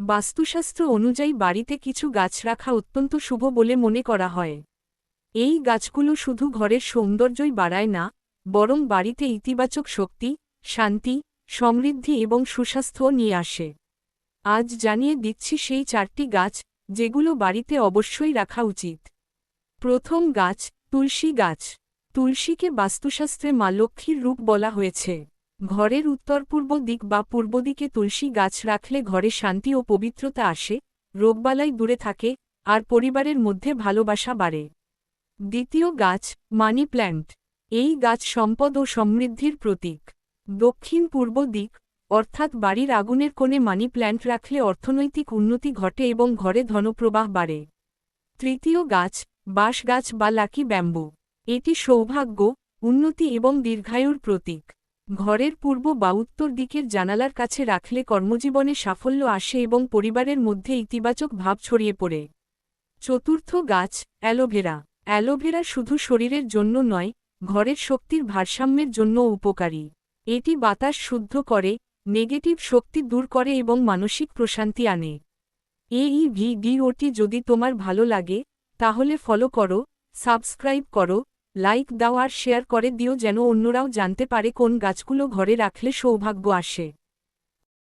বাস্তুশাস্ত্র অনুযায়ী বাড়িতে কিছু গাছ রাখা অত্যন্ত শুভ বলে মনে করা হয়। এই গাছগুলো শুধু ঘরের সৌন্দর্যই বাড়ায় না, বরং বাড়িতে ইতিবাচক শক্তি, শান্তি, সমৃদ্ধি এবং সুস্বাস্থ্য নিয়ে আসে। আজ জানিয়ে দিচ্ছি সেই 4টি গাছ, যেগুলো বাড়িতে অবশ্যই রাখা উচিত। প্রথম গাছ, তুলসী গাছ। তুলসীকে বাস্তুশাস্ত্রে মা লক্ষ্মীর রূপ বলা হয়েছে। ঘরের উত্তর-পূর্ব দিক বা পূর্ব দিকে তুলসী গাছ রাখলে ঘরে শান্তি ও পবিত্রতা আসে, রোগবালাই দূরে থাকে, আর পরিবারের মধ্যে ভালোবাসা বাড়ে। দ্বিতীয় গাছ, মানি প্ল্যান্ট। এই গাছ সম্পদ ও সমৃদ্ধির প্রতীক। দক্ষিণ পূর্ব দিক, অর্থাৎ বাড়ির আগুনের কোণে মানি প্ল্যান্ট রাখলে অর্থনৈতিক উন্নতি ঘটে এবং ঘরে ধনপ্রবাহ বাড়ে। তৃতীয় গাছ, বাঁশ গাছ বা লাকি ব্যাম্বু। এটি সৌভাগ্য, উন্নতি এবং দীর্ঘায়ুর প্রতীক। ঘরের পূর্ব বা উত্তর দিকের জানালার কাছে রাখলে কর্মজীবনে সাফল্য আসে এবং পরিবারের মধ্যে ইতিবাচক ভাব ছড়িয়ে পড়ে। চতুর্থ গাছ, অ্যালোভেরা। অ্যালোভেরা শুধু শরীরের জন্য নয়, ঘরের শক্তির ভারসাম্যের জন্যও উপকারী। এটি বাতাস শুদ্ধ করে, নেগেটিভ শক্তি দূর করে এবং মানসিক প্রশান্তি আনে। এই ভিডিওটি যদি তোমার ভালো লাগে, তাহলে ফলো করো, সাবস্ক্রাইব করো, লাইক দাও আর শেয়ার করে দিও যেন অন্যরাও জানতে পারে কোন গাছগুলো ঘরে রাখলে সৌভাগ্য আসে।